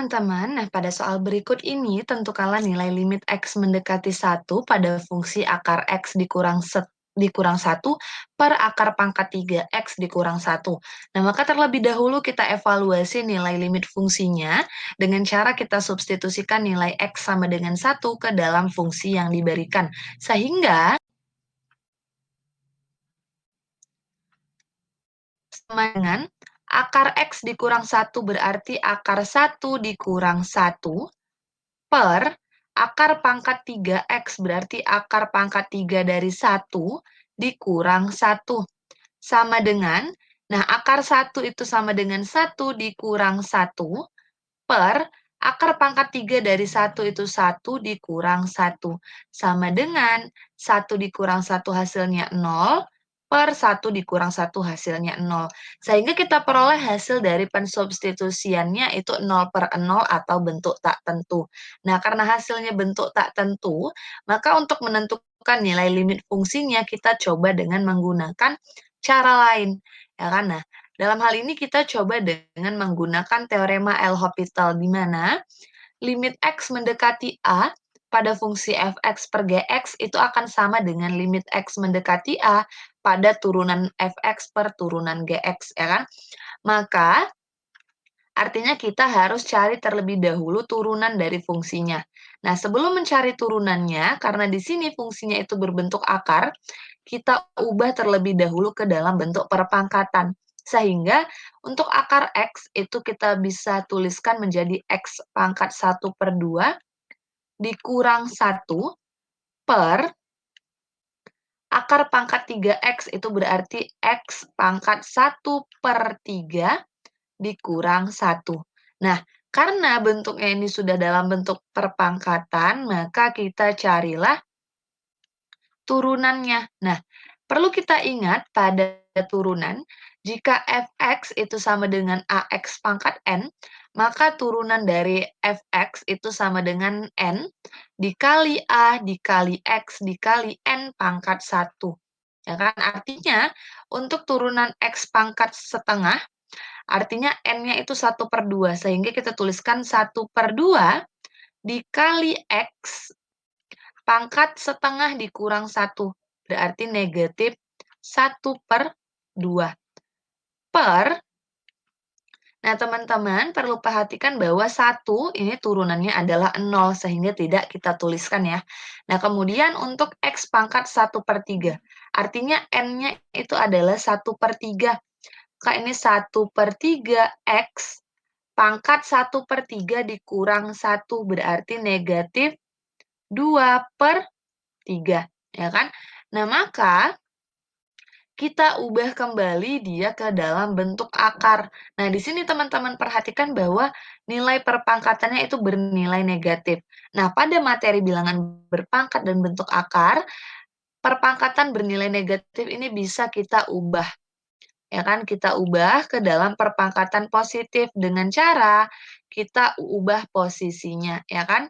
teman-teman, nah pada soal berikut ini tentukanlah nilai limit X mendekati 1 pada fungsi akar X dikurang 1 per akar pangkat 3 X dikurang 1. Nah, maka terlebih dahulu kita evaluasi nilai limit fungsinya dengan cara kita substitusikan nilai X sama dengan 1 ke dalam fungsi yang diberikan. Sehingga sama dengan akar X dikurang 1 berarti akar 1 dikurang 1 per akar pangkat 3X berarti akar pangkat 3 dari 1 dikurang 1. Sama dengan, nah akar 1 itu sama dengan 1 dikurang 1 per akar pangkat 3 dari 1 itu 1 dikurang 1. Sama dengan 1 dikurang 1 hasilnya 0 per 1 dikurang 1 hasilnya 0. Sehingga kita peroleh hasil dari pensubstitusiannya itu 0 per 0 atau bentuk tak tentu. Nah, karena hasilnya bentuk tak tentu, maka untuk menentukan nilai limit fungsinya kita coba dengan menggunakan cara lain. Ya kan? Nah, dalam hal ini kita coba dengan menggunakan teorema L'Hopital di mana limit X mendekati A pada fungsi fx per gx itu akan sama dengan limit X mendekati A pada turunan fx per turunan gx, ya kan? Maka, artinya kita harus cari terlebih dahulu turunan dari fungsinya. Nah, sebelum mencari turunannya, karena di sini fungsinya itu berbentuk akar, kita ubah terlebih dahulu ke dalam bentuk perpangkatan. Sehingga untuk akar X itu kita bisa tuliskan menjadi X pangkat 1 per 2 dikurang 1 per akar pangkat 3X itu berarti X pangkat 1 per 3 dikurang 1. Nah, karena bentuknya ini sudah dalam bentuk perpangkatan, maka kita carilah turunannya. Nah, perlu kita ingat pada turunan, jika fx itu sama dengan ax pangkat n, maka turunan dari fx itu sama dengan n dikali a dikali x dikali n pangkat 1. Ya kan? Artinya, untuk turunan x pangkat setengah, artinya n-nya itu 1 per 2, sehingga kita tuliskan 1 per 2 dikali x pangkat setengah dikurang 1, berarti negatif 1 per 2. Per, nah teman-teman perlu perhatikan bahwa 1 ini turunannya adalah 0, sehingga tidak kita tuliskan ya. Nah kemudian untuk x pangkat 1 per 3, artinya n-nya itu adalah 1 per 3. Maka ini 1 per 3 x pangkat 1 per 3 dikurang 1, berarti negatif 2 per 3, ya kan? Nah, maka kita ubah kembali dia ke dalam bentuk akar. Nah, di sini teman-teman perhatikan bahwa nilai perpangkatannya itu bernilai negatif. Nah, pada materi bilangan berpangkat dan bentuk akar, perpangkatan bernilai negatif ini bisa kita ubah. Ya kan, kita ubah ke dalam perpangkatan positif dengan cara kita ubah posisinya, ya kan?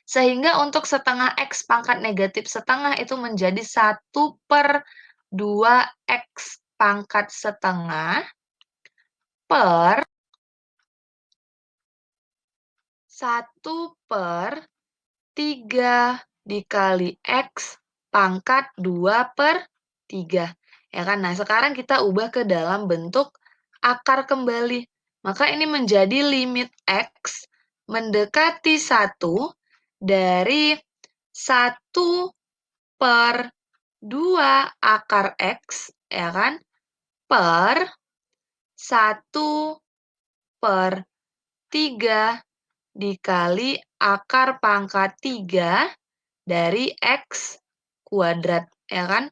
Sehingga untuk setengah X pangkat negatif setengah itu menjadi 1 per 2X pangkat setengah per 1 per 3 dikali X pangkat 2 per 3. Ya kan? Nah, sekarang kita ubah ke dalam bentuk akar kembali. Maka ini menjadi limit X mendekati 1 dari 1 per 2 akar X, ya kan, per 1 per 3 dikali akar pangkat 3 dari X kuadrat, ya kan?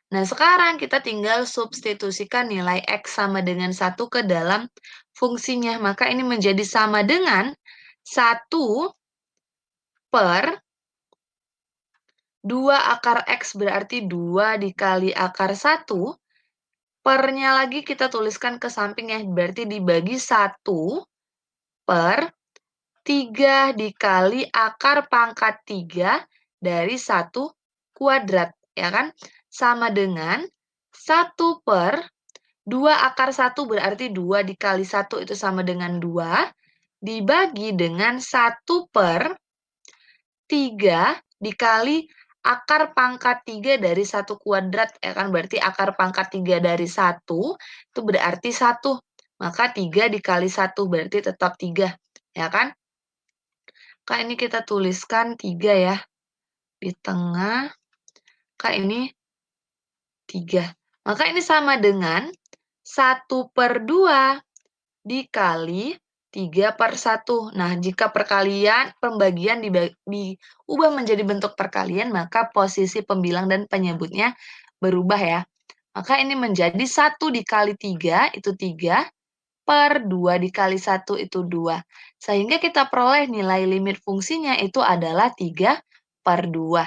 Nah, sekarang kita tinggal substitusikan nilai X sama dengan 1 ke dalam fungsinya. Maka ini menjadi sama dengan 1 per 2 akar X berarti 2 dikali akar 1, per-nya lagi kita tuliskan ke samping ya, berarti dibagi 1 per 3 dikali akar pangkat 3 dari 1 kuadrat, ya kan? Sama dengan 1 per 2 akar 1 berarti 2 dikali 1 itu sama dengan 2, dibagi dengan 1/3 dikali akar pangkat 3 dari 1 kuadrat, ya kan? Berarti akar pangkat 3 dari 1, itu berarti 1. Maka 3 dikali 1, berarti tetap 3, ya kan? Kak, ini kita tuliskan 3 ya, di tengah. Kak, ini 3. Maka ini sama dengan 1/2 dikali 3/1. Nah, jika pembagian diubah menjadi bentuk perkalian, maka posisi pembilang dan penyebutnya berubah ya. Maka ini menjadi 1 dikali 3 itu 3, per 2 dikali 1 itu 2. Sehingga kita peroleh nilai limit fungsinya itu adalah 3/2.